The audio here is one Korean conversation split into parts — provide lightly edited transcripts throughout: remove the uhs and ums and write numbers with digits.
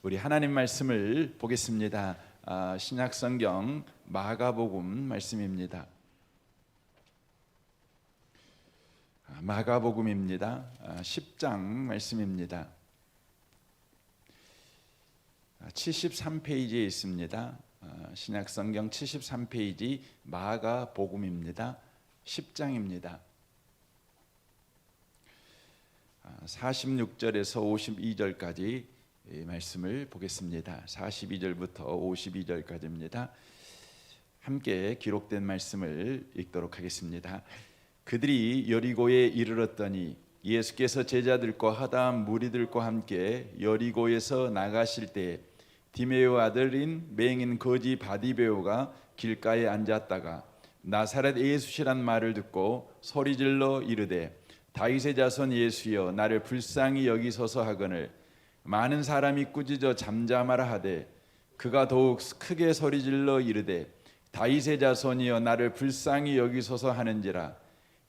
우리 하나님 말씀을 보겠습니다. 신약성경 마가복음 말씀입니다. 마가복음입니다. 10장 말씀입니다. 73페이지에 있습니다. 신약성경 73페이지 마가복음입니다. 10장입니다. 46절에서 52절까지 말씀을 보겠습니다. 42절부터 52절까지입니다. 함께 기록된 말씀을 읽도록 하겠습니다. 그들이 여리고에 이르렀더니 예수께서 제자들과 하다 무리들과 함께 여리고에서 나가실 때 디메오 아들인 맹인 거지 바디베오가 길가에 앉았다가 나사렛 예수시란 말을 듣고 소리질러 이르되 다윗의 자손 예수여 나를 불쌍히 여기소서 하거늘 많은 사람이 꾸짖어 잠잠하라 하되 그가 더욱 크게 소리질러 이르되 다윗의 자손이여 나를 불쌍히 여기소서 하는지라.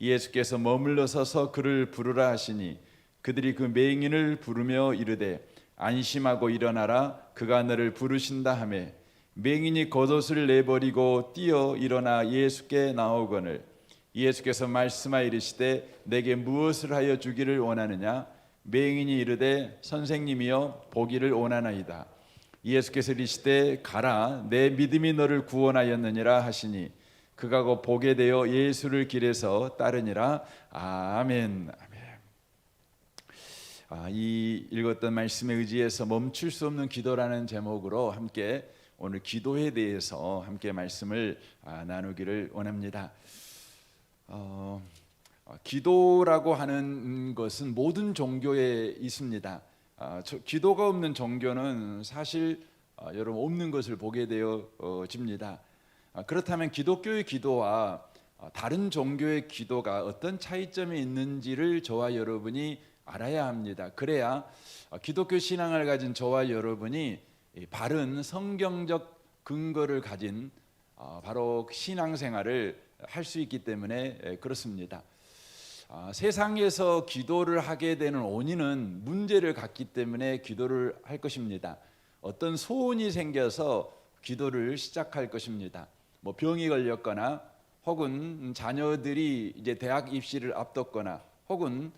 예수께서 머물러 서서 그를 부르라 하시니 그들이 그 맹인을 부르며 이르되 안심하고 일어나라 그가 너를 부르신다 하매 맹인이 겉옷을 내버리고 뛰어 일어나 예수께 나오거늘 예수께서 말씀하여 이르시되 내게 무엇을 하여 주기를 원하느냐. 맹인이 이르되 선생님이여 보기를 원하나이다. 예수께서 이르시되 가라 내 믿음이 너를 구원하였느니라 하시니 그가 곧 보게 되어 예수를 길에서 따르니라. 아멘. 이 읽었던 말씀에 의지해서 멈출 수 없는 기도라는 제목으로 함께 오늘 기도에 대해서 함께 말씀을 나누기를 원합니다. 기도라고 하는 것은 모든 종교에 있습니다. 기도가 없는 종교는 사실 여러분 없는 것을 보게 되어집니다. 그렇다면 기독교의 기도와 다른 종교의 기도가 어떤 차이점이 있는지를 저와 여러분이 알아야 합니다. 그래야 기독교 신앙을 가진 저와 여러분이 바른 성경적 근거를 가진 바로 신앙생활을 할 수 있기 때문에 그렇습니다. 세상에서 기도를 하게 되는 원인은 문제를 갖기 때문에 기도를 할 것입니다. 어떤 소원이 생겨서 기도를 시작할 것입니다. 병이 걸렸거나 혹은 자녀들이 이제 대학 입시를 앞뒀거나 혹은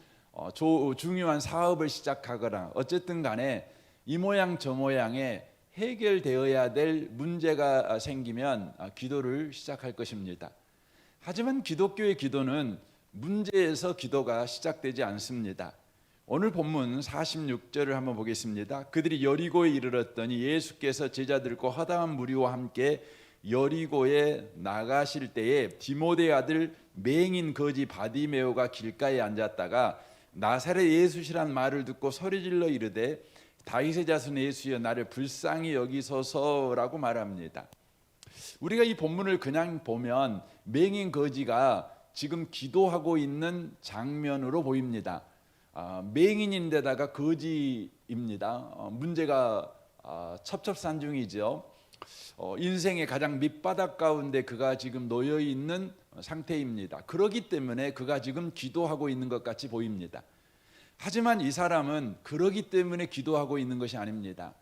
중요한 사업을 시작하거나 어쨌든 간에 이 모양 저 모양의 해결되어야 될 문제가 생기면 기도를 시작할 것입니다. 하지만 기독교의 기도는 문제에서 기도가 시작되지 않습니다. 오늘 본문 46절을 한번 보겠습니다. 그들이 여리고에 이르렀더니 예수께서 제자들과 허다한 무리와 함께 여리고에 나가실 때에 디모데 아들 맹인 거지 바디메오가 길가에 앉았다가 나사렛 예수시란 말을 듣고 소리질러 이르되 다윗의 자손 예수여 나를 불쌍히 여기소서라고 말합니다. 우리가 이 본문을 그냥 보면 맹인 거지가 지금 기도하고 있는 장면으로 보입니다. 맹인인데다가 거지입니다. 문제가 첩첩산중이죠. 인생의 가장 밑바닥 가운데 그가 지금 놓여 있는 상태입니다. 그렇기 때문에 그가 지금 기도하고 있는 것 같이 보입니다. 하지만 이 사람은 그러기 때문에 기도하고 있는 것이 아닙니다.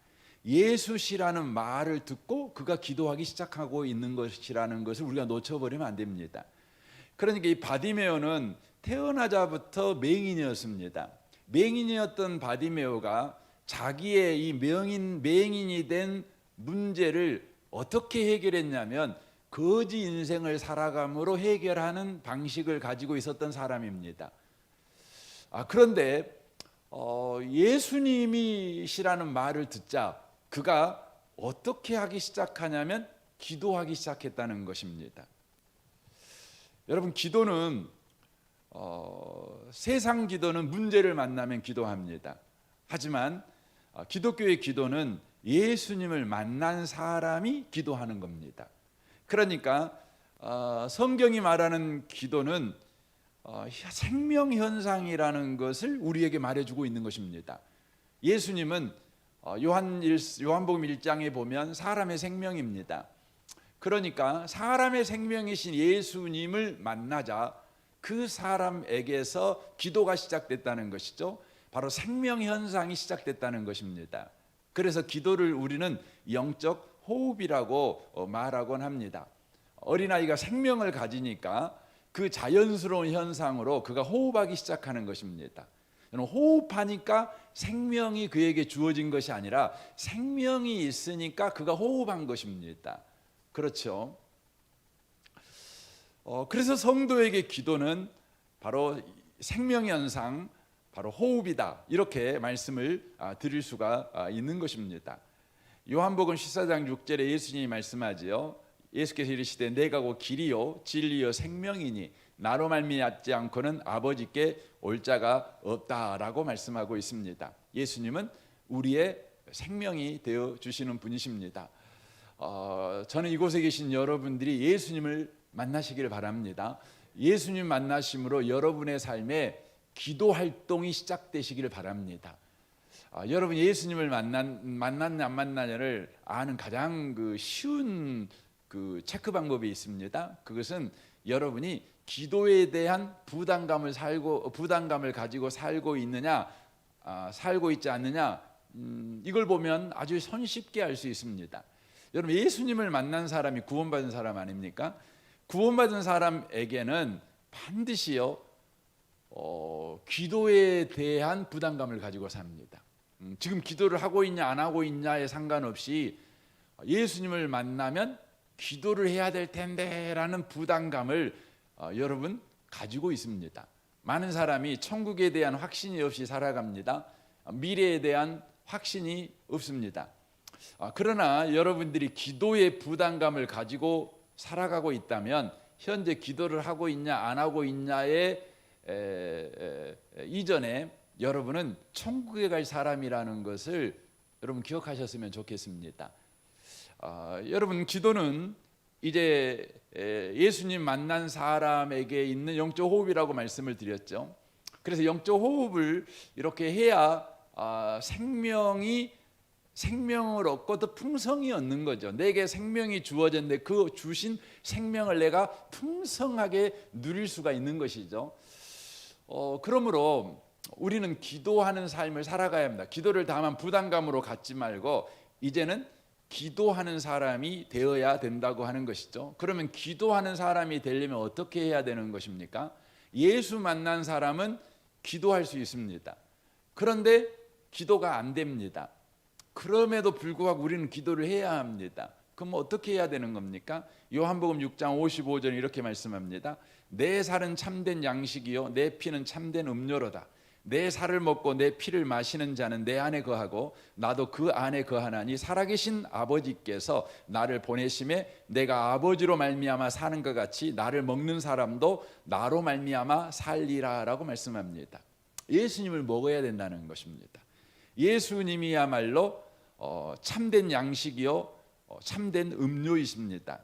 예수시라는 말을 듣고 그가 기도하기 시작하고 있는 것이라는 것을 우리가 놓쳐버리면 안 됩니다. 그러니까 이 바디메오는 태어나자부터 맹인이었습니다. 맹인이었던 바디메오가 자기의 이 맹인이 된 문제를 어떻게 해결했냐면 거지 인생을 살아감으로 해결하는 방식을 가지고 있었던 사람입니다. 그런데 예수님이시라는 말을 듣자 그가 어떻게 하기 시작하냐면 기도하기 시작했다는 것입니다. 여러분 기도는 세상 기도는 문제를 만나면 기도합니다. 하지만 기독교의 기도는 예수님을 만난 사람이 기도하는 겁니다. 그러니까 성경이 말하는 기도는 생명현상이라는 것을 우리에게 말해주고 있는 것입니다. 예수님은 요한복음 1장에 보면 사람의 생명입니다. 그러니까 사람의 생명이신 예수님을 만나자 그 사람에게서 기도가 시작됐다는 것이죠. 바로 생명 현상이 시작됐다는 것입니다. 그래서 기도를 우리는 영적 호흡이라고 말하곤 합니다. 어린아이가 생명을 가지니까 그 자연스러운 현상으로 그가 호흡하기 시작하는 것입니다. 호흡하니까 생명이 그에게 주어진 것이 아니라 생명이 있으니까 그가 호흡한 것입니다. 그렇죠? 그래서 성도에게 기도는 바로 생명현상, 바로 호흡이다, 이렇게 말씀을 드릴 수가 있는 것입니다. 요한복음 14장 6절에 예수님이 말씀하지요. 예수께서 이르시되 내가 곧 길이요 진리요 생명이니 나로 말미암지 않고는 아버지께 올 자가 없다라고 말씀하고 있습니다. 예수님은 우리의 생명이 되어 주시는 분이십니다. 저는 이곳에 계신 여러분들이 예수님을 만나시기를 바랍니다. 예수님 만나심으로 여러분의 삶에 기도 활동이 시작되시기를 바랍니다. 여러분 예수님을 만났냐 안 만나냐를 아는 가장 쉬운 체크 방법이 있습니다. 그것은 여러분이 기도에 대한 부담감을 가지고 살고 있느냐, 살고 있지 않느냐, 이걸 보면 아주 손쉽게 알 수 있습니다. 여러분 예수님을 만난 사람이 구원받은 사람 아닙니까? 구원받은 사람에게는 반드시요 기도에 대한 부담감을 가지고 삽니다. 지금 기도를 하고 있냐 안 하고 있냐에 상관없이 예수님을 만나면 기도를 해야 될 텐데 라는 부담감을 여러분 가지고 있습니다. 많은 사람이 천국에 대한 확신이 없이 살아갑니다. 미래에 대한 확신이 없습니다. 그러나 여러분들이 기도의 부담감을 가지고 살아가고 있다면 현재 기도를 하고 있냐 안 하고 있냐의 이전에 여러분은 천국에 갈 사람이라는 것을 여러분 기억하셨으면 좋겠습니다. 여러분 기도는 이제 예수님 만난 사람에게 있는 영적 호흡이라고 말씀을 드렸죠. 그래서 영적 호흡을 이렇게 해야 생명을 얻고 더 풍성히 얻는 거죠. 내게 생명이 주어졌는데 그 주신 생명을 내가 풍성하게 누릴 수가 있는 것이죠. 그러므로 우리는 기도하는 삶을 살아가야 합니다. 기도를 다만 부담감으로 갖지 말고 이제는 기도하는 사람이 되어야 된다고 하는 것이죠. 그러면 기도하는 사람이 되려면 어떻게 해야 되는 것입니까? 예수 만난 사람은 기도할 수 있습니다. 그런데 기도가 안 됩니다. 그럼에도 불구하고 우리는 기도를 해야 합니다. 그럼 어떻게 해야 되는 겁니까? 요한복음 6장 55절 이렇게 말씀합니다. 내 살은 참된 양식이요 내 피는 참된 음료로다. 내 살을 먹고 내 피를 마시는 자는 내 안에 거하고 나도 그 안에 거하나니 살아계신 아버지께서 나를 보내심에 내가 아버지로 말미암아 사는 것 같이 나를 먹는 사람도 나로 말미암아 살리라라고 말씀합니다. 예수님을 먹어야 된다는 것입니다. 예수님이야말로 참된 양식이요 참된 음료이십니다.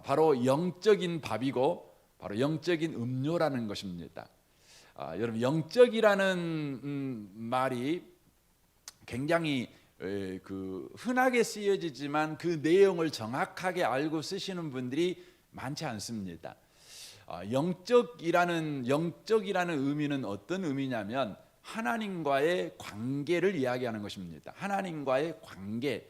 바로 영적인 밥이고 바로 영적인 음료라는 것입니다. 여러분 영적이라는 말이 굉장히 흔하게 쓰여지지만 그 내용을 정확하게 알고 쓰시는 분들이 많지 않습니다. 영적이라는 의미는 어떤 의미냐면 하나님과의 관계를 이야기하는 것입니다. 하나님과의 관계.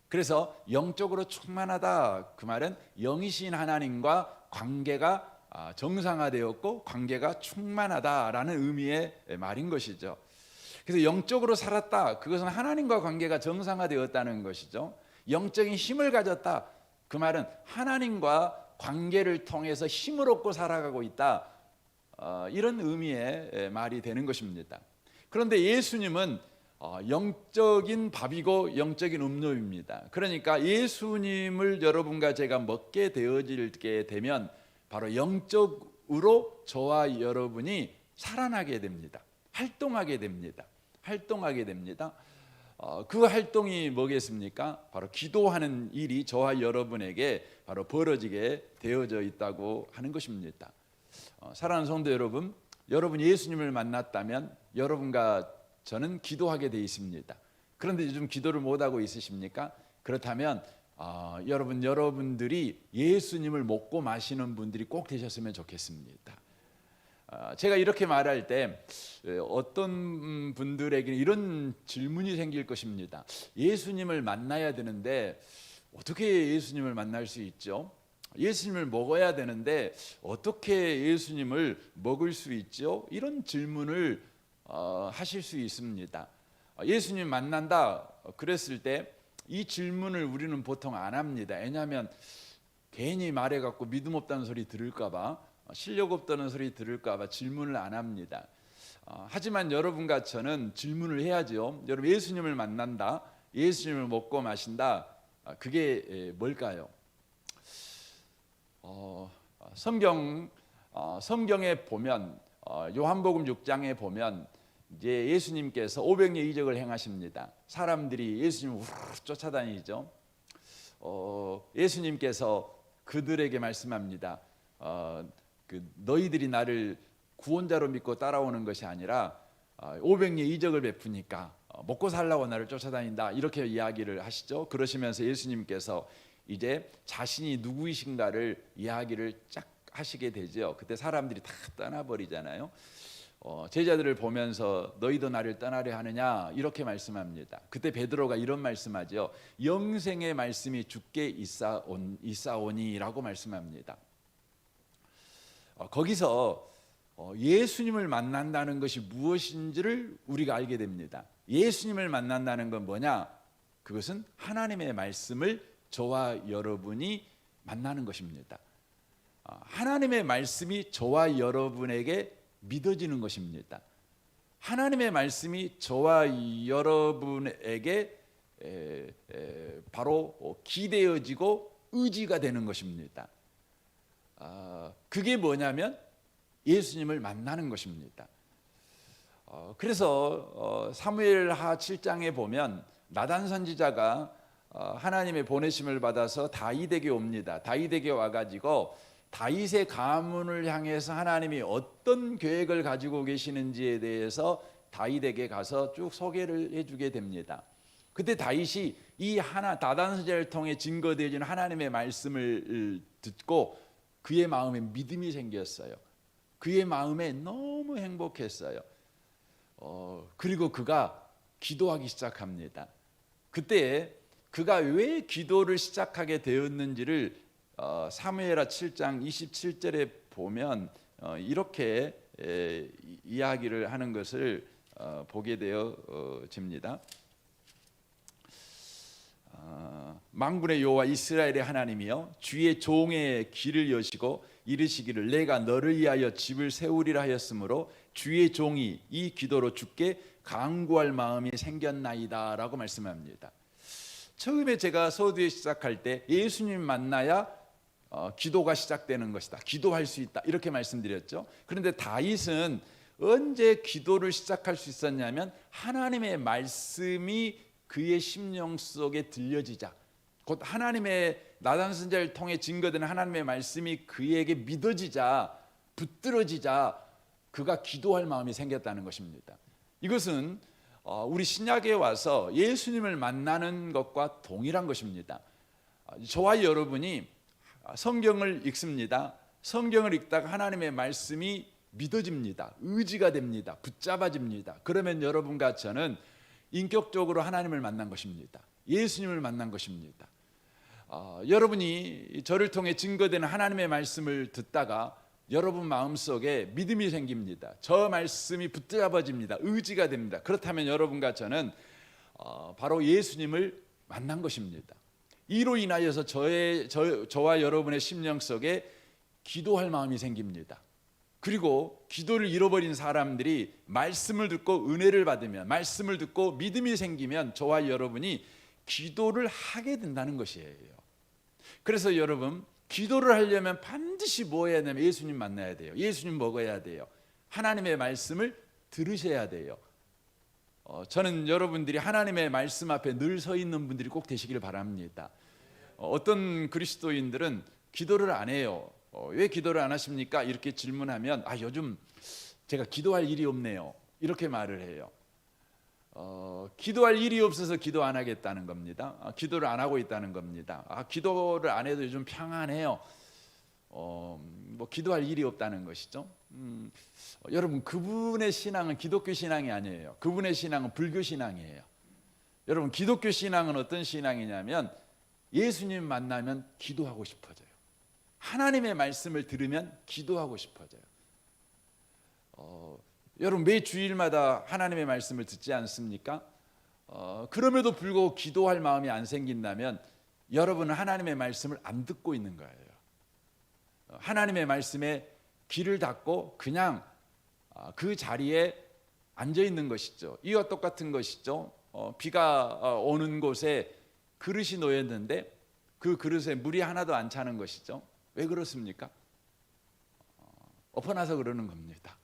그래서 영적으로 충만하다, 그 말은 영이신 하나님과 관계가 정상화되었고 관계가 충만하다라는 의미의 말인 것이죠. 그래서 영적으로 살았다, 그것은 하나님과 관계가 정상화되었다는 것이죠. 영적인 힘을 가졌다, 그 말은 하나님과 관계를 통해서 힘을 얻고 살아가고 있다, 이런 의미의 말이 되는 것입니다. 그런데 예수님은 영적인 밥이고 영적인 음료입니다. 그러니까 예수님을 여러분과 제가 먹게 되어지게 되면 바로 영적으로 저와 여러분이 살아나게 됩니다. 활동하게 됩니다. 그 활동이 뭐겠습니까? 바로 기도하는 일이 저와 여러분에게 바로 벌어지게 되어져 있다고 하는 것입니다. 사랑하는 성도 여러분, 여러분 예수님을 만났다면 여러분과 저는 기도하게 되어 있습니다. 그런데 요즘 기도를 못하고 있으십니까? 그렇다면 여러분들이 예수님을 먹고 마시는 분들이 꼭 되셨으면 좋겠습니다. 제가 이렇게 말할 때 어떤 분들에게는 이런 질문이 생길 것입니다. 예수님을 만나야 되는데 어떻게 예수님을 만날 수 있죠? 예수님을 먹어야 되는데 어떻게 예수님을 먹을 수 있죠? 이런 질문을 하실 수 있습니다. 예수님 만난다 그랬을 때 이 질문을 우리는 보통 안 합니다. 왜냐하면 괜히 말해갖고 믿음 없다는 소리 들을까봐, 실력 없다는 소리 들을까봐 질문을 안 합니다. 하지만 여러분과 저는 질문을 해야죠. 여러분, 예수님을 만난다, 예수님을 먹고 마신다, 그게 뭘까요? 성경에 보면 요한복음 6장에 보면 이제 예수님께서 500여 이적을 행하십니다. 사람들이 예수님을 쫓아다니죠. 예수님께서 그들에게 말씀합니다. 너희들이 나를 구원자로 믿고 따라오는 것이 아니라 500여 이적을 베푸니까 먹고 살라고 나를 쫓아다닌다, 이렇게 이야기를 하시죠. 그러시면서 예수님께서 이제 자신이 누구이신가를 이야기를 쫙 하시게 되죠. 그때 사람들이 다 떠나버리잖아요. 제자들을 보면서 너희도 나를 떠나려 하느냐, 이렇게 말씀합니다. 그때 베드로가 이런 말씀하죠. 영생의 말씀이 주께 있사오니라고 말씀합니다. 거기서 예수님을 만난다는 것이 무엇인지를 우리가 알게 됩니다. 예수님을 만난다는 건 뭐냐? 그것은 하나님의 말씀을 저와 여러분이 만나는 것입니다. 하나님의 말씀이 저와 여러분에게 믿어지는 것입니다. 하나님의 말씀이 저와 여러분에게 바로 기대어지고 의지가 되는 것입니다. 그게 뭐냐면 예수님을 만나는 것입니다. 그래서 사무엘하 7장에 보면 나단 선지자가 하나님의 보내심을 받아서 다윗에게 옵니다. 다윗에게 와가지고 다윗의 가문을 향해서 하나님이 어떤 계획을 가지고 계시는지에 대해서 다윗에게 가서 쭉 소개를 해주게 됩니다. 그때 다윗이 이 나단 선지자를 통해 증거되어진 하나님의 말씀을 듣고 그의 마음에 믿음이 생겼어요. 그의 마음에 너무 행복했어요. 그리고 그가 기도하기 시작합니다. 그때 그가 왜 기도를 시작하게 되었는지를 사무엘하 7장 27절에 보면 이렇게 이야기를 하는 것을 보게 되어집니다. 만군의 여호와 이스라엘의 하나님이여, 주의 종의 길을 여시고 이르시기를 내가 너를 위하여 집을 세우리라 하였으므로 주의 종이 이 기도로 주께 간구할 마음이 생겼나이다 라고 말씀합니다. 처음에 제가 서두에 시작할 때 예수님 만나야 기도가 시작되는 것이다, 기도할 수 있다, 이렇게 말씀드렸죠. 그런데 다윗은 언제 기도를 시작할 수 있었냐면 하나님의 말씀이 그의 심령 속에 들려지자, 곧 하나님의 나단 선지자를 통해 증거되는 하나님의 말씀이 그에게 믿어지자, 붙들어지자 그가 기도할 마음이 생겼다는 것입니다. 이것은 우리 신약에 와서 예수님을 만나는 것과 동일한 것입니다. 저와 여러분이 성경을 읽습니다. 성경을 읽다가 하나님의 말씀이 믿어집니다. 의지가 됩니다. 붙잡아집니다. 그러면 여러분과 저는 인격적으로 하나님을 만난 것입니다. 예수님을 만난 것입니다. 여러분이 저를 통해 증거되는 하나님의 말씀을 듣다가 여러분 마음속에 믿음이 생깁니다. 저 말씀이 붙잡아집니다. 의지가 됩니다. 그렇다면 여러분과 저는 바로 예수님을 만난 것입니다. 이로 인하여서 저와 여러분의 심령 속에 기도할 마음이 생깁니다. 그리고 기도를 잃어버린 사람들이 말씀을 듣고 은혜를 받으면, 말씀을 듣고 믿음이 생기면 저와 여러분이 기도를 하게 된다는 것이에요. 그래서 여러분, 기도를 하려면 반드시 뭐 해야 되냐면 예수님 만나야 돼요. 예수님 먹어야 돼요. 하나님의 말씀을 들으셔야 돼요. 저는 여러분들이 하나님의 말씀 앞에 늘 서 있는 분들이 꼭 되시길 바랍니다. 어떤 그리스도인들은 기도를 안 해요. 왜 기도를 안 하십니까? 이렇게 질문하면 요즘 제가 기도할 일이 없네요, 이렇게 말을 해요. 기도할 일이 없어서 기도 안 하겠다는 겁니다. 기도를 안 하고 있다는 겁니다. 기도를 안 해도 요즘 평안해요. 기도할 일이 없다는 것이죠. 여러분, 그분의 신앙은 기독교 신앙이 아니에요. 그분의 신앙은 불교 신앙이에요. 여러분, 기독교 신앙은 어떤 신앙이냐면 예수님 만나면 기도하고 싶어져요. 하나님의 말씀을 들으면 기도하고 싶어져요. 여러분, 매 주일마다 하나님의 말씀을 듣지 않습니까? 그럼에도 불구하고 기도할 마음이 안 생긴다면 여러분은 하나님의 말씀을 안 듣고 있는 거예요. 하나님의 말씀에 귀를 닫고 그냥 그 자리에 앉아 있는 것이죠. 이와 똑같은 것이죠. 비가 오는 곳에 그릇이 놓였는데 그 그릇에 물이 하나도 안 차는 것이죠. 왜 그렇습니까? 엎어놔서 그러는 겁니다.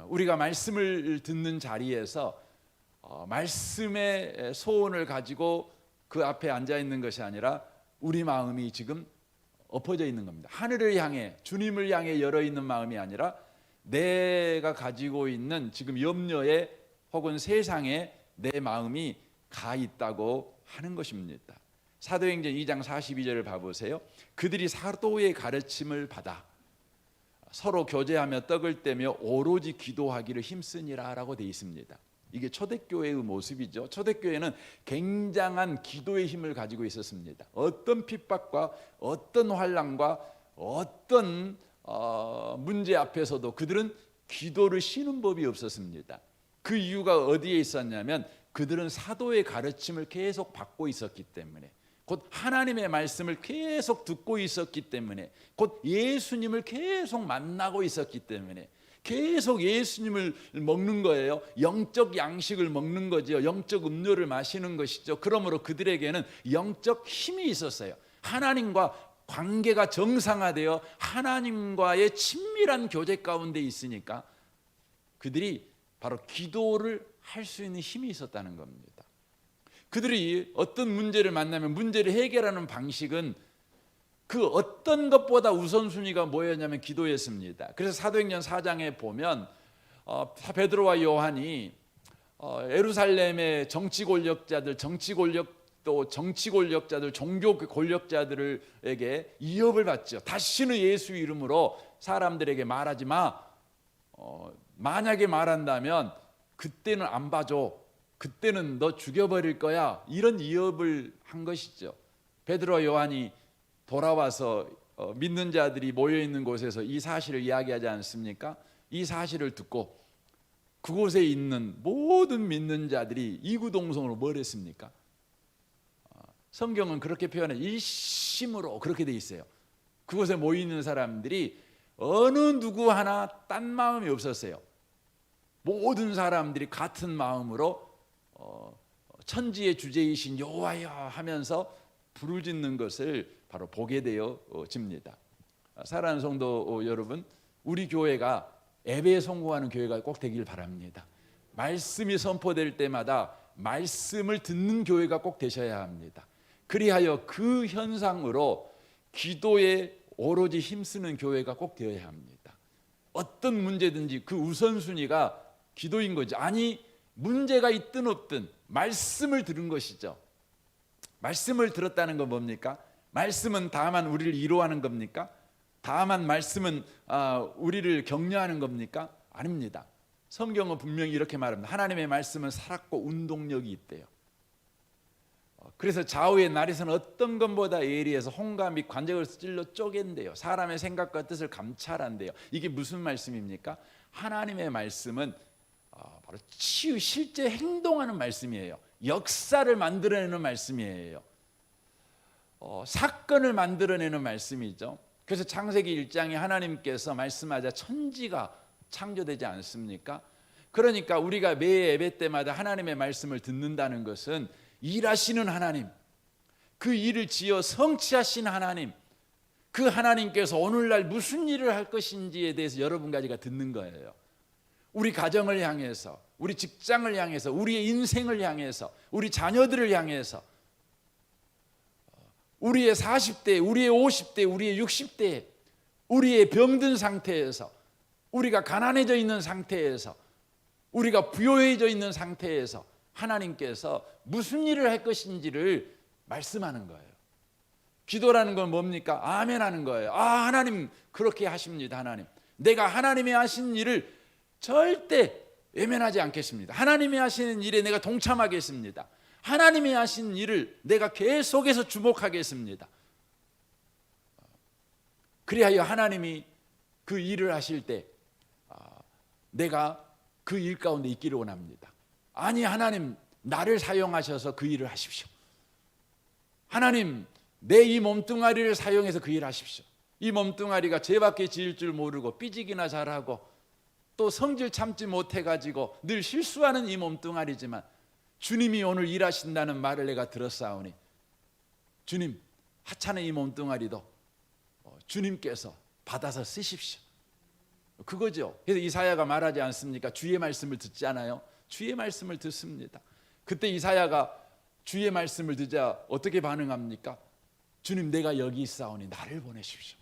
우리가 말씀을 듣는 자리에서 말씀의 소원을 가지고 그 앞에 앉아 있는 것이 아니라 우리 마음이 지금 엎어져 있는 겁니다. 하늘을 향해, 주님을 향해 열어 있는 마음이 아니라 내가 가지고 있는 지금 염려에 혹은 세상에 내 마음이 가 있다고 하는 것입니다. 사도행전 2장 42절을 봐보세요. 그들이 사도의 가르침을 받아 서로 교제하며 떡을 떼며 오로지 기도하기를 힘쓰니라 라고 되어 있습니다. 이게 초대교회의 모습이죠. 초대교회는 굉장한 기도의 힘을 가지고 있었습니다. 어떤 핍박과 어떤 환난과 어떤 문제 앞에서도 그들은 기도를 쉬는 법이 없었습니다. 그 이유가 어디에 있었냐면 그들은 사도의 가르침을 계속 받고 있었기 때문에, 곧 하나님의 말씀을 계속 듣고 있었기 때문에, 곧 예수님을 계속 만나고 있었기 때문에 계속 예수님을 먹는 거예요. 영적 양식을 먹는 거죠. 영적 음료를 마시는 것이죠. 그러므로 그들에게는 영적 힘이 있었어요. 하나님과 관계가 정상화되어 하나님과의 친밀한 교제 가운데 있으니까 그들이 바로 기도를 할 수 있는 힘이 있었다는 겁니다. 그들이 어떤 문제를 만나면 문제를 해결하는 방식은 그 어떤 것보다 우선순위가 뭐였냐면 기도였습니다. 그래서 사도행전 4장에 보면 베드로와 요한이 예루살렘의 정치 권력자들, 종교 권력자들에게 위협을 받죠. 다시는 예수 이름으로 사람들에게 말하지 마. 만약에 말한다면 그때는 안 봐줘. 그때는 너 죽여버릴 거야. 이런 위협을 한 것이죠. 베드로와 요한이 돌아와서 믿는 자들이 모여있는 곳에서 이 사실을 이야기하지 않습니까? 이 사실을 듣고 그곳에 있는 모든 믿는 자들이 이구동성으로 뭘 했습니까? 성경은 그렇게 표현해, 일심으로 그렇게 돼 있어요. 그곳에 모이는 사람들이 어느 누구 하나 딴 마음이 없었어요. 모든 사람들이 같은 마음으로 천지의 주제이신 여호와여 하면서 부르짖는 것을 바로 보게 되어집니다. 사랑하는 성도 여러분, 우리 교회가 예배에 성공하는 교회가 꼭 되길 바랍니다. 말씀이 선포될 때마다 말씀을 듣는 교회가 꼭 되셔야 합니다. 그리하여 그 현상으로 기도에 오로지 힘쓰는 교회가 꼭 되어야 합니다. 어떤 문제든지 그 우선순위가 기도인 거죠. 아니, 문제가 있든 없든 말씀을 들은 것이죠. 말씀을 들었다는 건 뭡니까? 말씀은 다만 우리를 위로하는 겁니까? 다만 말씀은 우리를 격려하는 겁니까? 아닙니다. 성경은 분명히 이렇게 말합니다. 하나님의 말씀은 살았고 운동력이 있대요. 그래서 좌우의 날에서는 어떤 것보다 예리해서 홍과 및 관절을 찔러 쪼갠대요. 사람의 생각과 뜻을 감찰한대요. 이게 무슨 말씀입니까? 하나님의 말씀은 바로 실제 행동하는 말씀이에요. 역사를 만들어내는 말씀이에요. 사건을 만들어내는 말씀이죠. 그래서 창세기 1장에 하나님께서 말씀하자 천지가 창조되지 않습니까? 그러니까 우리가 매 예배 때마다 하나님의 말씀을 듣는다는 것은 일하시는 하나님, 그 일을 지어 성취하신 하나님, 그 하나님께서 오늘날 무슨 일을 할 것인지에 대해서 여러분 가지가 듣는 거예요. 우리 가정을 향해서, 우리 직장을 향해서, 우리의 인생을 향해서, 우리 자녀들을 향해서, 우리의 40대, 우리의 50대, 우리의 60대, 우리의 병든 상태에서, 우리가 가난해져 있는 상태에서, 우리가 부요해져 있는 상태에서 하나님께서 무슨 일을 할 것인지를 말씀하는 거예요. 기도라는 건 뭡니까? 아멘 하는 거예요. 하나님 그렇게 하십니다. 하나님 내가 하나님이 하신 일을 절대 외면하지 않겠습니다. 하나님이 하시는 일에 내가 동참하겠습니다. 하나님이 하신 일을 내가 계속해서 주목하겠습니다. 그리하여 하나님이 그 일을 하실 때 내가 그 일 가운데 있기를 원합니다. 아니, 하나님 나를 사용하셔서 그 일을 하십시오. 하나님 내 이 몸뚱아리를 사용해서 그 일을 하십시오. 이 몸뚱아리가 죄밖에 지을 줄 모르고 삐지기나 잘하고 또 성질 참지 못해가지고 늘 실수하는 이 몸뚱아리지만 주님이 오늘 일하신다는 말을 내가 들었사오니 주님, 하찮은 이 몸뚱아리도 주님께서 받아서 쓰십시오. 그거죠. 그래서 이사야가 말하지 않습니까? 주의 말씀을 듣지 않아요? 주의 말씀을 듣습니다. 그때 이사야가 주의 말씀을 듣자 어떻게 반응합니까? 주님, 내가 여기 있사오니 나를 보내십시오.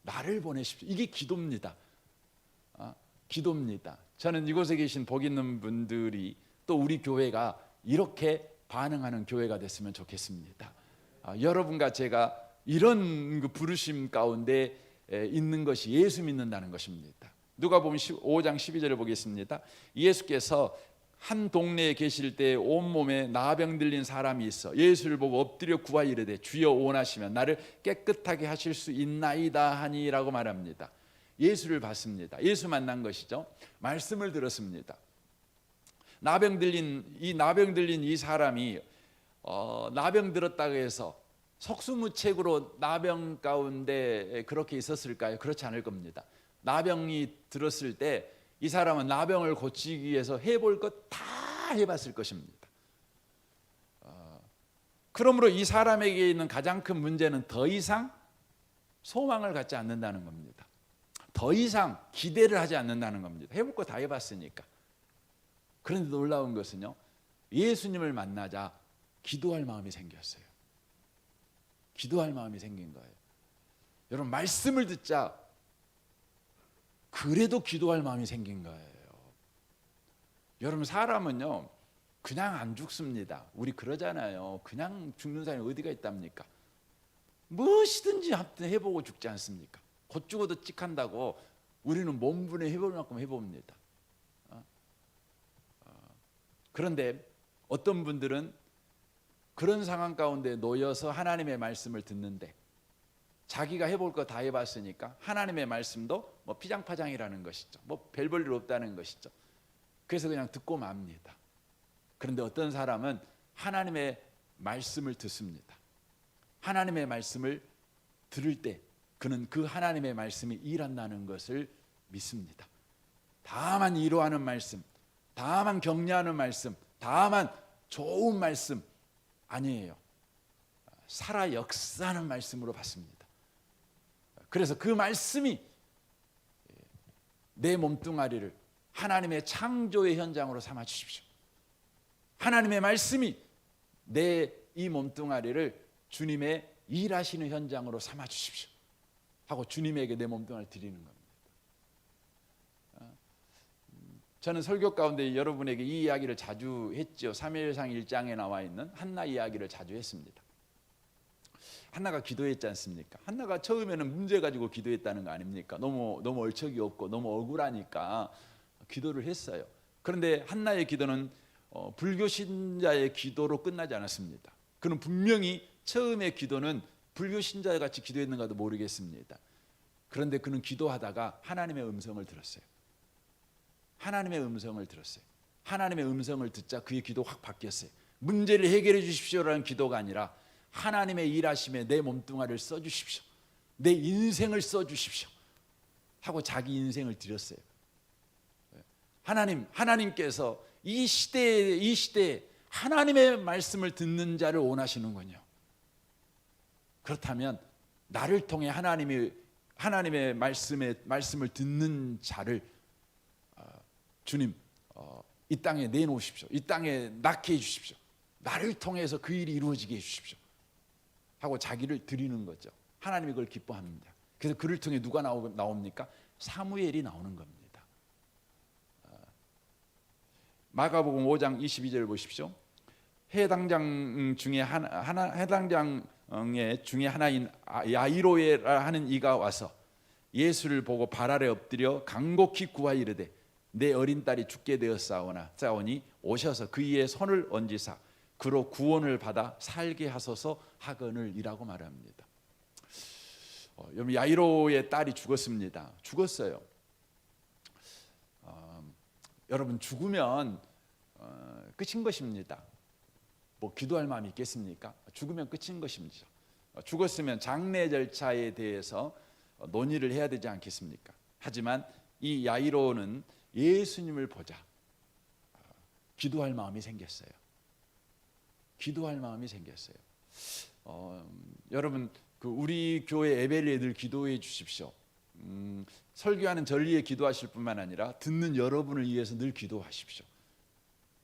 나를 보내십시오. 이게 기도입니다. 기도입니다. 저는 이곳에 계신 복 있는 분들이 또 우리 교회가 이렇게 반응하는 교회가 됐으면 좋겠습니다. 여러분과 제가 이런 그 부르심 가운데 있는 것이 예수 믿는다는 것입니다. 누가복음 5장 12절을 보겠습니다. 예수께서 한 동네에 계실 때 온몸에 나병 들린 사람이 있어 예수를 보고 엎드려 구하여 이르되 주여 원하시면 나를 깨끗하게 하실 수 있나이다 하니라고 말합니다. 예수를 봤습니다. 예수 만난 것이죠. 말씀을 들었습니다. 나병 들린 이 사람이 나병 들었다고 해서 속수무책으로 나병 가운데 그렇게 있었을까요? 그렇지 않을 겁니다. 나병이 들었을 때 이 사람은 나병을 고치기 위해서 해볼 것 다 해봤을 것입니다. 그러므로 이 사람에게 있는 가장 큰 문제는 더 이상 소망을 갖지 않는다는 겁니다. 더 이상 기대를 하지 않는다는 겁니다. 해볼 거 다 해봤으니까. 그런데 놀라운 것은요, 예수님을 만나자 기도할 마음이 생겼어요. 기도할 마음이 생긴 거예요. 여러분, 말씀을 듣자 그래도 기도할 마음이 생긴 거예요. 여러분, 사람은요 그냥 안 죽습니다. 우리 그러잖아요. 그냥 죽는 사람이 어디가 있답니까? 무엇이든지 해보고 죽지 않습니까? 곧 죽어도 찍한다고 우리는 몸분에 해볼 만큼 해봅니다. 그런데 어떤 분들은 그런 상황 가운데 놓여서 하나님의 말씀을 듣는데 자기가 해볼 거 다 해봤으니까 하나님의 말씀도 뭐 피장파장이라는 것이죠. 뭐 별 볼 일 없다는 것이죠. 그래서 그냥 듣고 맙니다. 그런데 어떤 사람은 하나님의 말씀을 듣습니다. 하나님의 말씀을 들을 때 그는 그 하나님의 말씀이 일한다는 것을 믿습니다. 다만 위로하는 말씀, 다만 격려하는 말씀, 다만 좋은 말씀 아니에요. 살아 역사하는 말씀으로 받습니다. 그래서 그 말씀이 내 몸뚱아리를 하나님의 창조의 현장으로 삼아 주십시오. 하나님의 말씀이 내 이 몸뚱아리를 주님의 일하시는 현장으로 삼아 주십시오 하고 주님에게 내 몸뚱아리를 드리는 겁니다. 저는 설교 가운데 여러분에게 이 이야기를 자주 했죠. 사무엘상 1장에 나와 있는 한나 이야기를 자주 했습니다. 한나가 기도했지 않습니까? 한나가 처음에는 문제 가지고 기도했다는 거 아닙니까? 너무 얼척이 없고 너무 억울하니까 기도를 했어요. 그런데 한나의 기도는 불교 신자의 기도로 끝나지 않았습니다. 그는 분명히 처음의 기도는 불교 신자 같이 기도했는가도 모르겠습니다. 그런데 그는 기도하다가 하나님의 음성을 들었어요. 하나님의 음성을 들었어요. 하나님의 음성을 듣자 그의 기도 확 바뀌었어요. 문제를 해결해 주십시오라는 기도가 아니라 하나님의 일하심에 내 몸뚱아리를 써주십시오, 내 인생을 써주십시오 하고 자기 인생을 드렸어요. 하나님께서 이 시대에 하나님의 말씀을 듣는 자를 원하시는군요. 그렇다면 나를 통해 하나님의 말씀을 듣는 자를 주님 이 땅에 내놓으십시오. 이 땅에 낳게 해주십시오. 나를 통해서 그 일이 이루어지게 해주십시오 하고 자기를 드리는 거죠. 하나님이 그걸 기뻐합니다. 그래서 그를 통해 누가 나옵니까? 사무엘이 나오는 겁니다. 마가복음 5장 22절 보십시오. 해당장 중에 하나인 야이로에 하는 이가 와서 예수를 보고 발 아래 엎드려 간곡히 구하여 이르되 내 어린 딸이 죽게 되었사오니 오셔서 그의 손을 얹으사 그로 구원을 받아 살게 하소서 하거늘이라고 말합니다. 여러분, 야이로의 딸이 죽었습니다. 죽었어요. 여러분, 죽으면 끝인 것입니다. 뭐 기도할 마음이 있겠습니까? 죽으면 끝인 것입니다. 죽었으면 장례 절차에 대해서 논의를 해야 되지 않겠습니까? 하지만 이 야이로는 예수님을 보자 기도할 마음이 생겼어요. 기도할 마음이 생겼어요. 여러분, 우리 교회 예배를 늘 기도해 주십시오. 설교하는 절 위해 기도하실 뿐만 아니라 듣는 여러분을 위해서 늘 기도하십시오.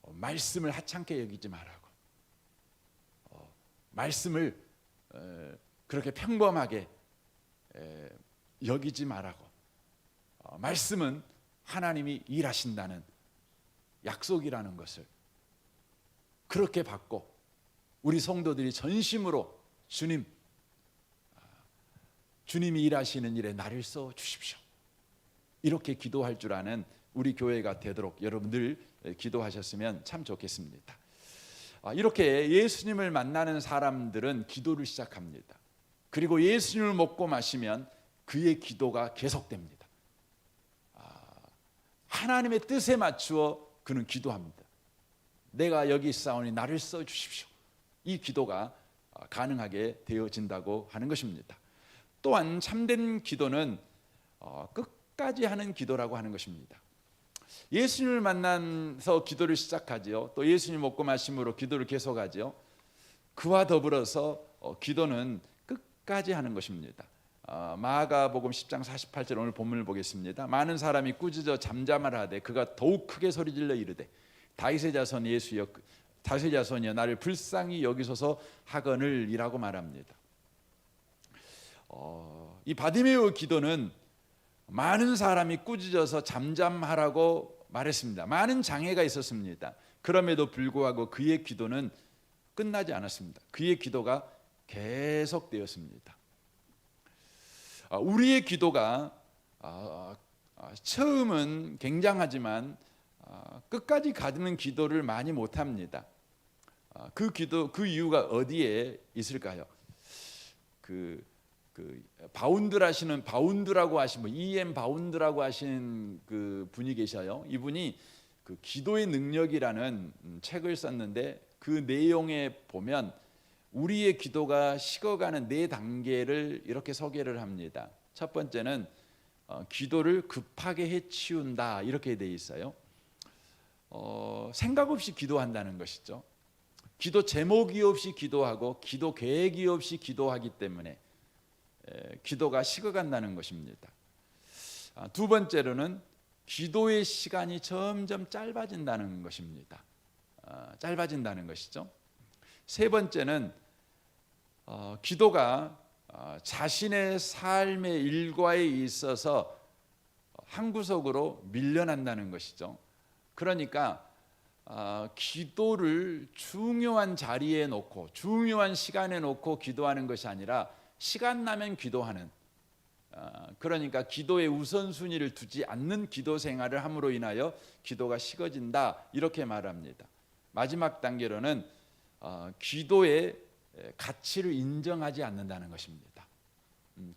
말씀을 하찮게 여기지 말라고. 말씀을 그렇게 평범하게 여기지 말라고. 말씀은 하나님이 일하신다는 약속이라는 것을 그렇게 받고 우리 성도들이 전심으로 주님이 일하시는 일에 나를 써 주십시오. 이렇게 기도할 줄 아는 우리 교회가 되도록 여러분들 기도하셨으면 참 좋겠습니다. 이렇게 예수님을 만나는 사람들은 기도를 시작합니다. 그리고 예수님을 먹고 마시면 그의 기도가 계속됩니다. 하나님의 뜻에 맞추어 그는 기도합니다. 내가 여기 있사오니 나를 써 주십시오. 이 기도가 가능하게 되어진다고 하는 것입니다. 또한 참된 기도는 끝까지 하는 기도라고 하는 것입니다. 예수님을 만나서 기도를 시작하지요. 또 예수님 먹고 마심으로 기도를 계속하지요. 그와 더불어서 기도는 끝까지 하는 것입니다. 마가복음 10장 48절 오늘 본문을 보겠습니다. 많은 사람이 꾸짖어 잠잠하라 하되 그가 더욱 크게 소리질러 이르되 다윗의 자손 예수여 다윗의 자손이여 나를 불쌍히 여기소서 하거늘이라고 말합니다. 이 바디메오 기도는 많은 사람이 꾸짖어서 잠잠하라고 말했습니다. 많은 장애가 있었습니다. 그럼에도 불구하고 그의 기도는 끝나지 않았습니다. 그의 기도가 계속되었습니다. 우리의 기도가 처음은 굉장하지만 끝까지 가는 기도를 많이 못합니다. 그 이유가 어디에 있을까요? 바운드라고 하신 E.M. 바운드라고 하신 그 분이 계셔요. 이분이 그 기도의 능력이라는 책을 썼는데 그 내용에 보면 우리의 기도가 식어가는 4단계를 이렇게 소개를 합니다. 첫 번째는 기도를 급하게 해치운다 이렇게 돼 있어요. 생각 없이 기도한다는 것이죠. 기도 제목이 없이 기도하고 기도 계획이 없이 기도하기 때문에 기도가 식어간다는 것입니다. 두 번째로는 기도의 시간이 점점 짧아진다는 것입니다. 짧아진다는 것이죠. 세 번째는 기도가 자신의 삶의 일과에 있어서 한 구석으로 밀려난다는 것이죠. 그러니까 기도를 중요한 자리에 놓고 중요한 시간에 놓고 기도하는 것이 아니라 시간 나면 기도하는, 그러니까 기도의 우선순위를 두지 않는 기도 생활을 함으로 인하여 기도가 식어진다 이렇게 말합니다. 마지막 단계로는 기도의 가치를 인정하지 않는다는 것입니다.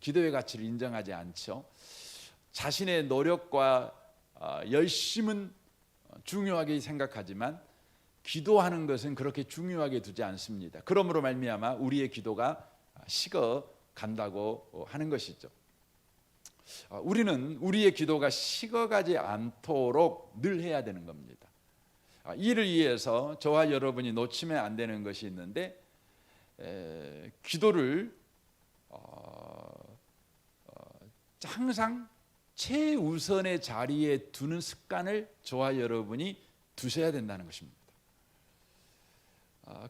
기도의 가치를 인정하지 않죠. 자신의 노력과 열심은 중요하게 생각하지만 기도하는 것은 그렇게 중요하게 두지 않습니다. 그러므로 말미암아 우리의 기도가 식어 간다고 하는 것이죠. 우리는 우리의 기도가 식어가지 않도록 늘 해야 되는 겁니다. 이를 위해서 저와 여러분이 놓치면 안 되는 것이 있는데 기도를 항상 최우선의 자리에 두는 습관을 저와 여러분이 두셔야 된다는 것입니다.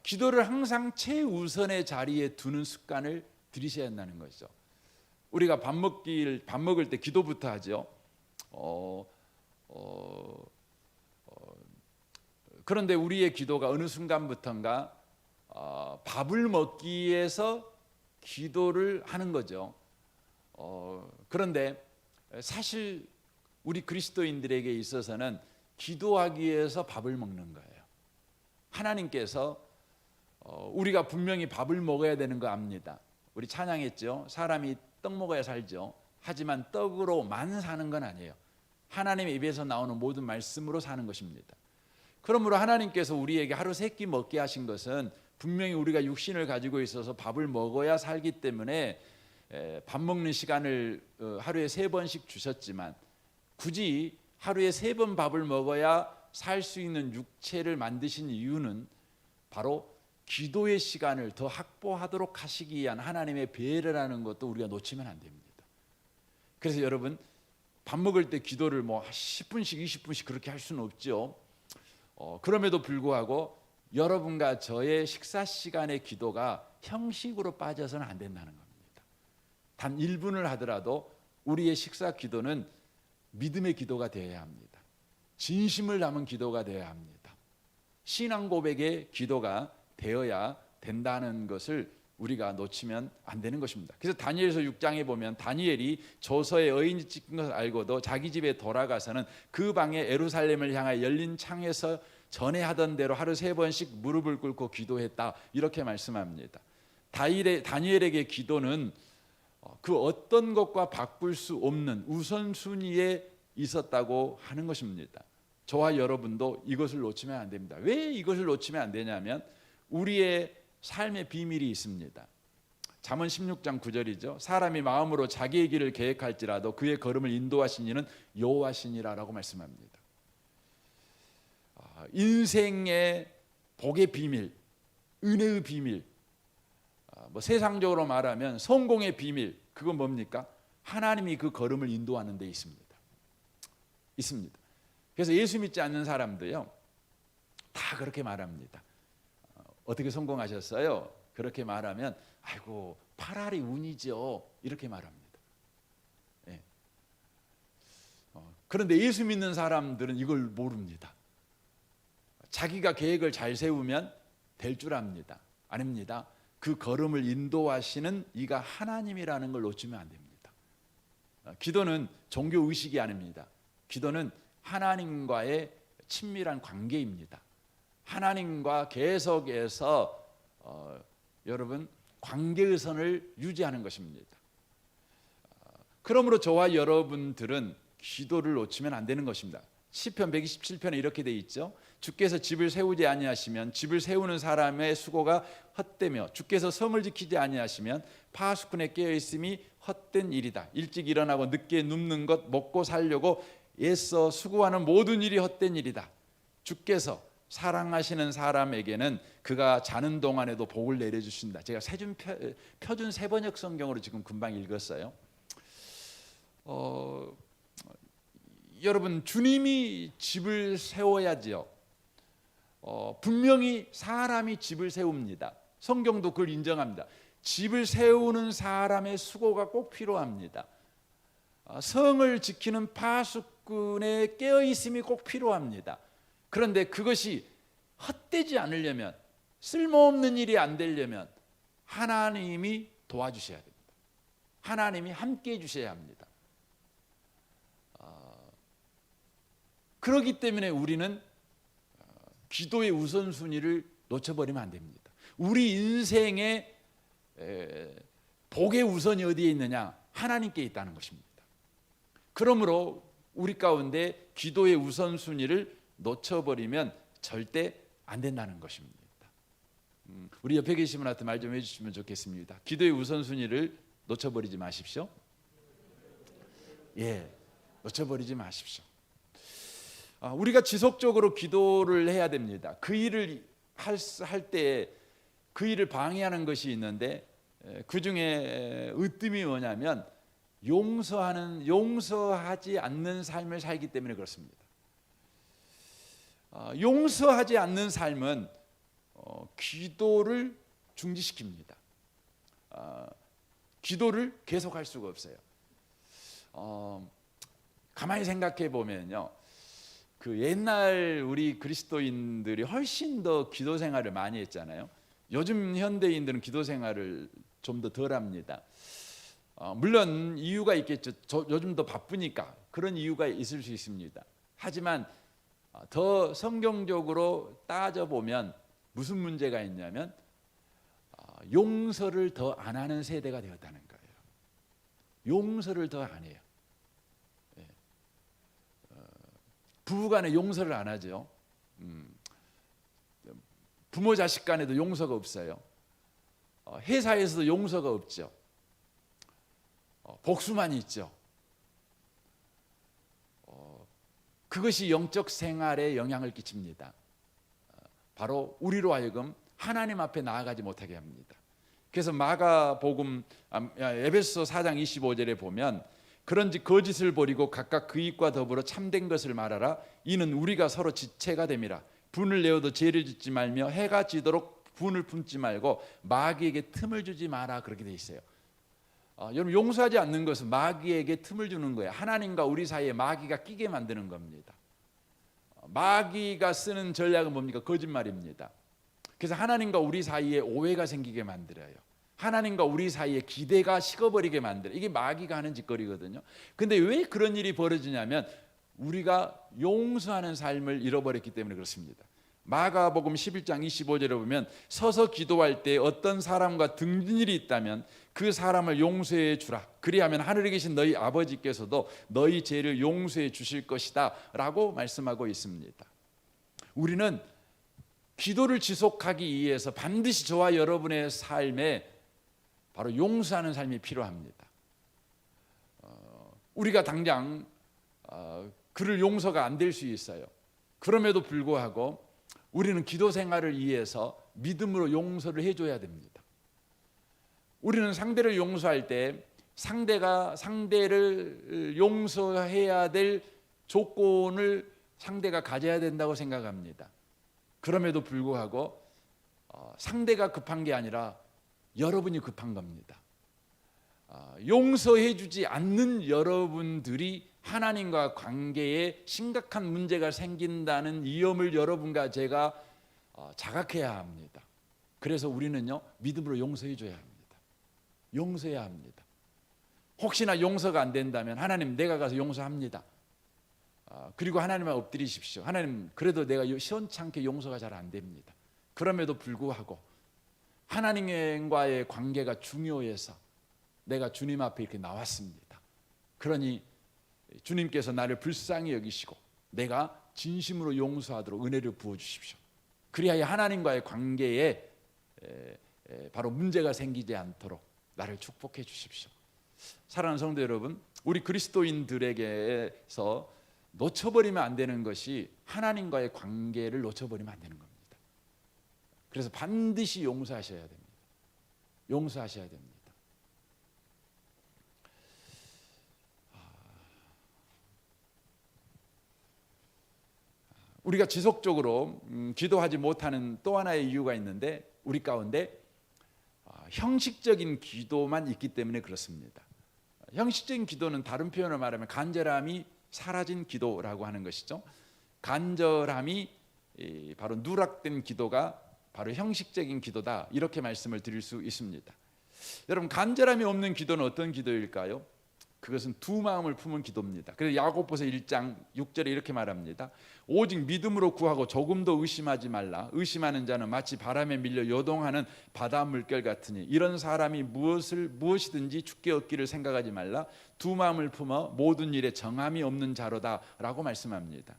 기도를 항상 최우선의 자리에 두는 습관을 들이셔야 한다는 것이죠. 우리가 밥 먹을 때 기도부터 하죠. 그런데 우리의 기도가 어느 순간부터인가 밥을 먹기 위해서 기도를 하는 거죠. 그런데 사실 우리 그리스도인들에게 있어서는 기도하기 위해서 밥을 먹는 거예요. 하나님께서 우리가 분명히 밥을 먹어야 되는 거 압니다. 우리 찬양했죠. 사람이 떡 먹어야 살죠. 하지만 떡으로만 사는 건 아니에요. 하나님의 입에서 나오는 모든 말씀으로 사는 것입니다. 그러므로 하나님께서 우리에게 하루 세 끼 먹게 하신 것은 분명히 우리가 육신을 가지고 있어서 밥을 먹어야 살기 때문에 밥 먹는 시간을 하루에 3번씩 주셨지만, 굳이 하루에 3번 밥을 먹어야 살 수 있는 육체를 만드신 이유는 바로 기도의 시간을 더 확보하도록 하시기 위한 하나님의 배려라는 것도 우리가 놓치면 안 됩니다. 그래서 여러분, 밥 먹을 때 기도를 10분씩 20분씩 그렇게 할 수는 없죠. 그럼에도 불구하고 여러분과 저의 식사 시간의 기도가 형식으로 빠져서는 안 된다는 겁니다. 단 1분을 하더라도 우리의 식사 기도는 믿음의 기도가 되어야 합니다. 진심을 담은 기도가 되어야 합니다. 신앙 고백의 기도가 되어야 된다는 것을 우리가 놓치면 안 되는 것입니다. 그래서 다니엘서 6장에 보면 다니엘이 조서에 의인이 찍힌 것을 알고도 자기 집에 돌아가서는 그 방에 예루살렘을 향하여 열린 창에서 전에 하던 대로 하루 3번씩 무릎을 꿇고 기도했다, 이렇게 말씀합니다. 다니엘에게 기도는 그 어떤 것과 바꿀 수 없는 우선순위에 있었다고 하는 것입니다. 저와 여러분도 이것을 놓치면 안 됩니다. 왜 이것을 놓치면 안 되냐면 우리의 삶의 비밀이 있습니다. 잠언 16장 9절이죠. 사람이 마음으로 자기의 길을 계획할지라도 그의 걸음을 인도하신 이는 여호와시니라라고 말씀합니다. 인생의 복의 비밀, 은혜의 비밀, 세상적으로 말하면 성공의 비밀, 그건 뭡니까? 하나님이 그 걸음을 인도하는 데 있습니다. 그래서 예수 믿지 않는 사람도요, 다 그렇게 말합니다. 어떻게 성공하셨어요? 그렇게 말하면 아이고 파라리 운이죠, 이렇게 말합니다. 예. 그런데 예수 믿는 사람들은 이걸 모릅니다. 자기가 계획을 잘 세우면 될 줄 압니다. 아닙니다. 그 걸음을 인도하시는 이가 하나님이라는 걸 놓치면 안 됩니다. 기도는 종교 의식이 아닙니다. 기도는 하나님과의 친밀한 관계입니다. 하나님과 계속해서 여러분 관계의 선을 유지하는 것입니다. 그러므로 저와 여러분들은 기도를 놓치면 안 되는 것입니다. 시편 127편에 이렇게 돼 있죠. 주께서 집을 세우지 아니하시면 집을 세우는 사람의 수고가 헛되며 주께서 성을 지키지 아니하시면 파수꾼의 깨어 있음이 헛된 일이다. 일찍 일어나고 늦게 눕는 것, 먹고 살려고 애써 수고하는 모든 일이 헛된 일이다. 주께서 사랑하시는 사람에게는 그가 자는 동안에도 복을 내려주신다. 제가 표준 세번역 성경으로 지금 금방 읽었어요. 여러분, 주님이 집을 세워야지요. 분명히 사람이 집을 세웁니다. 성경도 그걸 인정합니다. 집을 세우는 사람의 수고가 꼭 필요합니다. 성을 지키는 파수꾼의 깨어있음이 꼭 필요합니다. 그런데 그것이 헛되지 않으려면, 쓸모없는 일이 안 되려면 하나님이 도와주셔야 됩니다. 하나님이 함께 해주셔야 합니다. 그렇기 때문에 우리는 기도의 우선순위를 놓쳐버리면 안 됩니다. 우리 인생의 복의 우선이 어디에 있느냐? 하나님께 있다는 것입니다. 그러므로 우리 가운데 기도의 우선순위를 놓쳐버리면 절대 안 된다는 것입니다. 우리 옆에 계신 분한테 말 좀 해주시면 좋겠습니다. 기도의 우선순위를 놓쳐버리지 마십시오. 놓쳐버리지 마십시오. 우리가 지속적으로 기도를 해야 됩니다. 그 일을 할 때 그 일을 방해하는 것이 있는데, 그 중에 으뜸이 뭐냐면 용서하지 않는 삶을 살기 때문에 그렇습니다. 용서하지 않는 삶은 기도를 중지시킵니다. 기도를 계속할 수가 없어요. 가만히 생각해 보면요, 그 옛날 우리 그리스도인들이 훨씬 더 기도 생활을 많이 했잖아요. 요즘 현대인들은 기도 생활을 좀 더 덜합니다. 물론 이유가 있겠죠. 요즘 더 바쁘니까 그런 이유가 있을 수 있습니다. 하지만 더 성경적으로 따져보면 무슨 문제가 있냐면 용서를 더 안 하는 세대가 되었다는 거예요. 용서를 더 안 해요. 부부간에 용서를 안 하죠. 부모 자식 간에도 용서가 없어요. 회사에서도 용서가 없죠. 복수만 있죠. 그것이 영적 생활에 영향을 끼칩니다. 바로 우리로 하여금 하나님 앞에 나아가지 못하게 합니다. 그래서 마가복음 에베소 4장 25절에 보면 그런즉 거짓을 버리고 각각 그 입과 더불어 참된 것을 말하라. 이는 우리가 서로 지체가 됨이라. 분을 내어도 죄를 짓지 말며 해가 지도록 분을 품지 말고 마귀에게 틈을 주지 마라. 그렇게 돼 있어요. 여러분, 용서하지 않는 것은 마귀에게 틈을 주는 거예요. 하나님과 우리 사이에 마귀가 끼게 만드는 겁니다. 마귀가 쓰는 전략은 뭡니까? 거짓말입니다. 그래서 하나님과 우리 사이에 오해가 생기게 만들어요. 하나님과 우리 사이에 기대가 식어버리게 만들어요. 이게 마귀가 하는 짓거리거든요. 근데 왜 그런 일이 벌어지냐면 우리가 용서하는 삶을 잃어버렸기 때문에 그렇습니다. 마가복음 11장 25절에 보면 서서 기도할 때 어떤 사람과 등진 일이 있다면 그 사람을 용서해 주라. 그리하면 하늘에 계신 너희 아버지께서도 너희 죄를 용서해 주실 것이다 라고 말씀하고 있습니다. 우리는 기도를 지속하기 위해서 반드시 저와 여러분의 삶에 바로 용서하는 삶이 필요합니다. 우리가 당장 그를 용서가 안 될 수 있어요. 그럼에도 불구하고 우리는 기도 생활을 위해서 믿음으로 용서를 해줘야 됩니다. 우리는 상대를 용서할 때 상대가 상대를 용서해야 될 조건을 상대가 가져야 된다고 생각합니다. 그럼에도 불구하고 상대가 급한 게 아니라 여러분이 급한 겁니다. 용서해 주지 않는 여러분들이 하나님과 관계에 심각한 문제가 생긴다는 위험을 여러분과 제가 자각해야 합니다. 그래서 우리는요, 믿음으로 용서해 줘야 합니다. 용서해야 합니다. 혹시나 용서가 안 된다면 하나님, 내가 가서 용서합니다. 그리고 하나님을 엎드리십시오. 하나님, 그래도 내가 시원찮게 용서가 잘 안 됩니다. 그럼에도 불구하고 하나님과의 관계가 중요해서 내가 주님 앞에 이렇게 나왔습니다. 그러니 주님께서 나를 불쌍히 여기시고 내가 진심으로 용서하도록 은혜를 부어주십시오. 그리하여 하나님과의 관계에 바로 문제가 생기지 않도록 나를 축복해 주십시오. 사랑하는 성도 여러분, 우리 그리스도인들에게서 놓쳐버리면 안 되는 것이 하나님과의 관계를 놓쳐버리면 안 되는 겁니다. 그래서 반드시 용서하셔야 됩니다. 용서하셔야 됩니다. 우리가 지속적으로 기도하지 못하는 또 하나의 이유가 있는데 우리 가운데 형식적인 기도만 있기 때문에 그렇습니다. 형식적인 기도는 다른 표현을 말하면 간절함이 사라진 기도라고 하는 것이죠. 간절함이 바로 누락된 기도가 바로 형식적인 기도다, 이렇게 말씀을 드릴 수 있습니다. 여러분, 간절함이 없는 기도는 어떤 기도일까요? 그것은 두 마음을 품은 기도입니다. 그래서 야고보서 1장 6절에 이렇게 말합니다. 오직 믿음으로 구하고 조금도 의심하지 말라. 의심하는 자는 마치 바람에 밀려 요동하는 바다 물결 같으니 이런 사람이 무엇이든지 주께 얻기를 생각하지 말라. 두 마음을 품어 모든 일에 정함이 없는 자로다 라고 말씀합니다.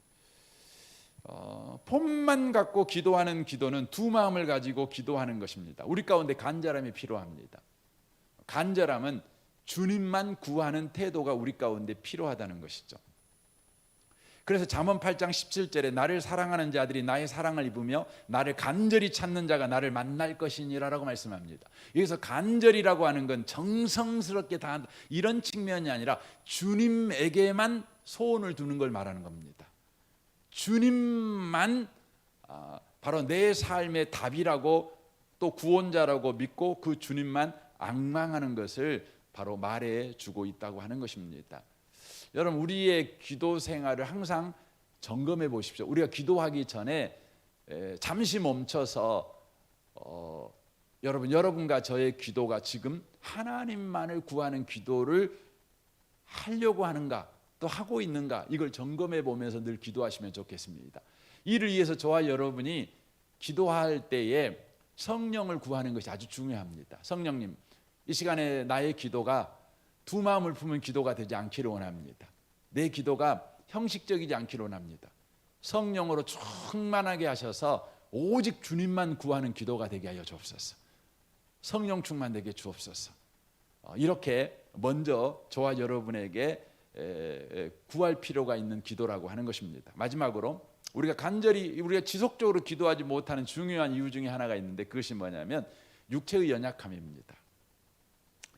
폼만 갖고 기도하는 기도는 두 마음을 가지고 기도하는 것입니다. 우리 가운데 간절함이 필요합니다. 간절함은 주님만 구하는 태도가 우리 가운데 필요하다는 것이죠. 그래서 잠언 8장 17절에 나를 사랑하는 자들이 나의 사랑을 입으며 나를 간절히 찾는 자가 나를 만날 것이니라 라고 말씀합니다. 여기서 간절이라고 하는 건 정성스럽게 다 이런 측면이 아니라 주님에게만 소원을 두는 걸 말하는 겁니다. 주님만 바로 내 삶의 답이라고 또 구원자라고 믿고 그 주님만 앙망하는 것을 바로 말해주고 있다고 하는 것입니다. 여러분, 우리의 기도 생활을 항상 점검해 보십시오. 우리가 기도하기 전에 잠시 멈춰서 여러분과 저의 기도가 지금 하나님만을 구하는 기도를 하려고 하는가, 또 하고 있는가, 이걸 점검해 보면서 늘 기도하시면 좋겠습니다. 이를 위해서 저와 여러분이 기도할 때에 성령을 구하는 것이 아주 중요합니다. 성령님, 이 시간에 나의 기도가 두 마음을 품은 기도가 되지 않기를 원합니다. 내 기도가 형식적이지 않기를 원합니다. 성령으로 충만하게 하셔서 오직 주님만 구하는 기도가 되게 하여 주옵소서. 성령 충만되게 주옵소서. 이렇게 먼저 저와 여러분에게 구할 필요가 있는 기도라고 하는 것입니다. 마지막으로 우리가 지속적으로 기도하지 못하는 중요한 이유 중에 하나가 있는데, 그것이 뭐냐면 육체의 연약함입니다.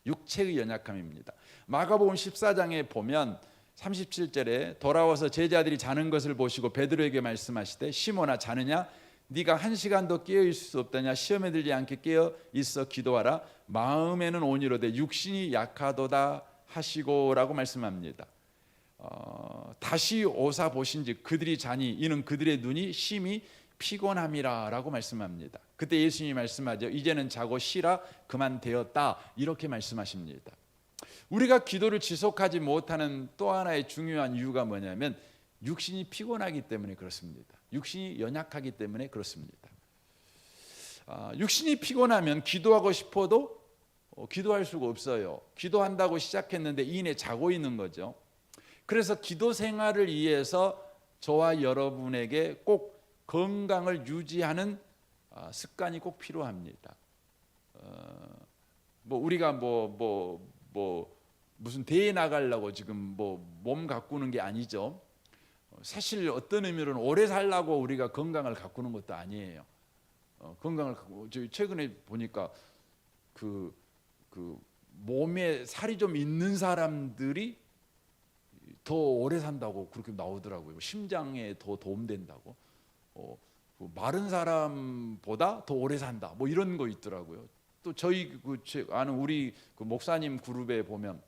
육체의 연약함입니다. 마가복음 14장에 보면 37절에 돌아와서 제자들이 자는 것을 보시고 베드로에게 말씀하시되 시몬아, 자느냐? 네가 한 시간도 깨어 있을 수 없다냐? 시험에 들지 않게 깨어 있어 기도하라. 마음에는 온이로되 육신이 약하도다 하시고라고 말씀합니다. 다시 오사 보신즉 그들이 자니 이는 그들의 눈이 심히 피곤함이라라고 말씀합니다. 그때 예수님이 말씀하죠. 이제는 자고 쉬라, 그만 되었다, 이렇게 말씀하십니다. 우리가 기도를 지속하지 못하는 또 하나의 중요한 이유가 뭐냐면 육신이 피곤하기 때문에 그렇습니다. 육신이 연약하기 때문에 그렇습니다. 육신이 피곤하면 기도하고 싶어도 기도할 수가 없어요. 기도한다고 시작했는데 이내 자고 있는 거죠. 그래서 기도 생활을 위해서 저와 여러분에게 꼭 건강을 유지하는 습관이 꼭 필요합니다. 우리가 무슨 대회 나가려고 지금 몸 가꾸는 게 아니죠. 사실 어떤 의미로는 오래 살라고 우리가 건강을 가꾸는 것도 아니에요. 건강을 최근에 보니까 그 몸에 살이 좀 있는 사람들이 더 오래 산다고 그렇게 나오더라고요. 심장에 더 도움된다고. 마른 사람보다 더 오래 산다, 이런 거 있더라고요. 또 저희 아는 우리 목사님 그룹에 보면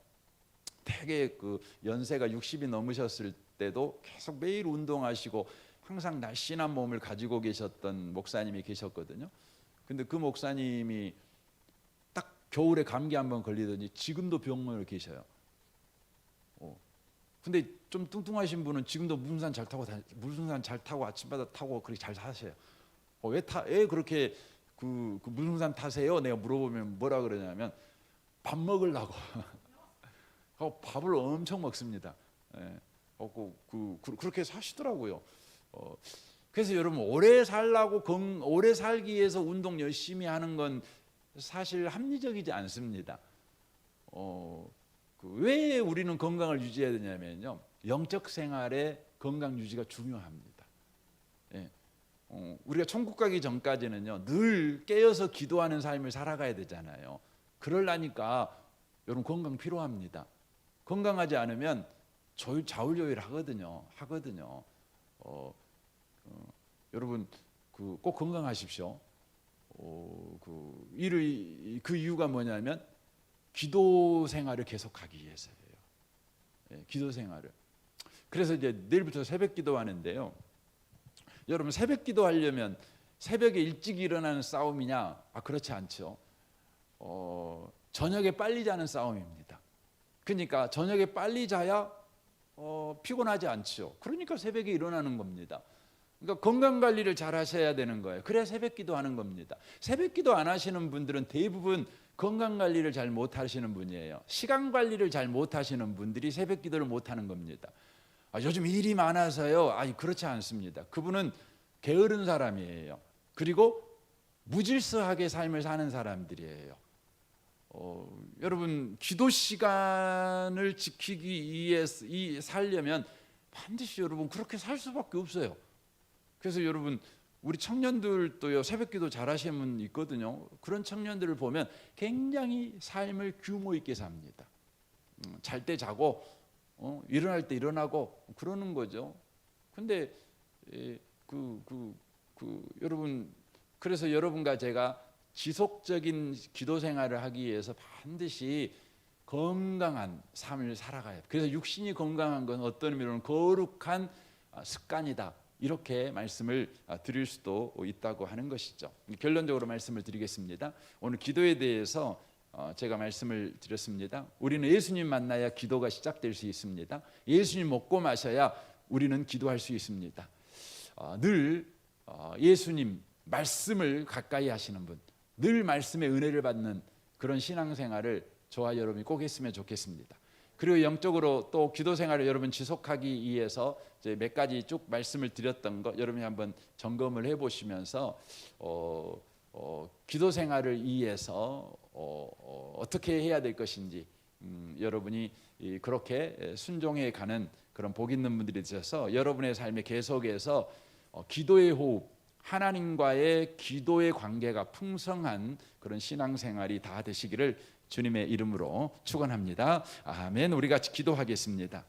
되게 연세가 60이 넘으셨을 때도 계속 매일 운동하시고 항상 날씬한 몸을 가지고 계셨던 목사님이 계셨거든요. 근데 그 목사님이 딱 겨울에 감기 한번 걸리더니 지금도 병원에 계셔요. 근데 좀 뚱뚱하신 분은 지금도 무슨산 잘 타고 아침마다 타고 그렇게 잘 사세요. 왜 그렇게 그 무슨산 타세요? 내가 물어보면 뭐라 그러냐면 밥 먹으려고. 밥을 엄청 먹습니다. 그렇게 사시더라고요. 그래서 여러분, 오래 살기 위해서 운동 열심히 하는 건 사실 합리적이지 않습니다. 왜 우리는 건강을 유지해야 되냐면요, 영적 생활의 건강 유지가 중요합니다. 우리가 천국 가기 전까지는요 늘 깨어서 기도하는 삶을 살아가야 되잖아요. 그러려니까 여러분 건강 필요합니다. 건강하지 않으면 좌울조일 하거든요. 여러분 꼭 건강하십시오. 그 이유가 뭐냐면 기도 생활을 계속하기 위해서예요. 기도 생활을. 그래서 이제 내일부터 새벽 기도하는데요. 여러분, 새벽 기도하려면 새벽에 일찍 일어나는 싸움이냐? 그렇지 않죠. 저녁에 빨리 자는 싸움입니다. 그러니까 저녁에 빨리 자야 피곤하지 않죠. 그러니까 새벽에 일어나는 겁니다. 그러니까 건강 관리를 잘 하셔야 되는 거예요. 그래야 새벽 기도하는 겁니다. 새벽 기도 안 하시는 분들은 대부분 건강 관리를 잘 못 하시는 분이에요. 시간 관리를 잘 못 하시는 분들이 새벽 기도를 못 하는 겁니다. 요즘 일이 많아서요. 그렇지 않습니다. 그분은 게으른 사람이에요. 그리고 무질서하게 삶을 사는 사람들이에요. 여러분, 기도 시간을 지키기 위해서 살려면 반드시 여러분 그렇게 살 수밖에 없어요. 그래서 여러분, 우리 청년들도요 새벽기도 잘하시는 분 있거든요. 그런 청년들을 보면 굉장히 삶을 규모 있게 삽니다. 잘 때 자고 일어날 때 일어나고 그러는 거죠. 근데 여러분, 그래서 여러분과 제가 지속적인 기도 생활을 하기 위해서 반드시 건강한 삶을 살아가야 돼요. 그래서 육신이 건강한 건 어떤 의미로는 거룩한 습관이다, 이렇게 말씀을 드릴 수도 있다고 하는 것이죠. 결론적으로 말씀을 드리겠습니다. 오늘 기도에 대해서 제가 말씀을 드렸습니다. 우리는 예수님 만나야 기도가 시작될 수 있습니다. 예수님 먹고 마셔야 우리는 기도할 수 있습니다. 늘 예수님 말씀을 가까이 하시는 분, 늘 말씀의 은혜를 받는 그런 신앙생활을 저와 여러분이 꼭 했으면 좋겠습니다. 그리고 영적으로 또 기도 생활을 여러분 지속하기 위해서 이제 몇 가지 쭉 말씀을 드렸던 거 여러분이 한번 점검을 해보시면서 기도 생활을 위해서 어떻게 해야 될 것인지 여러분이 그렇게 순종해 가는 그런 복 있는 분들이 되셔서 여러분의 삶의 계속에서 기도의 호흡, 하나님과의 기도의 관계가 풍성한 그런 신앙생활이 다 되시기를 주님의 이름으로 축원합니다. 아멘. 우리 같이 기도하겠습니다.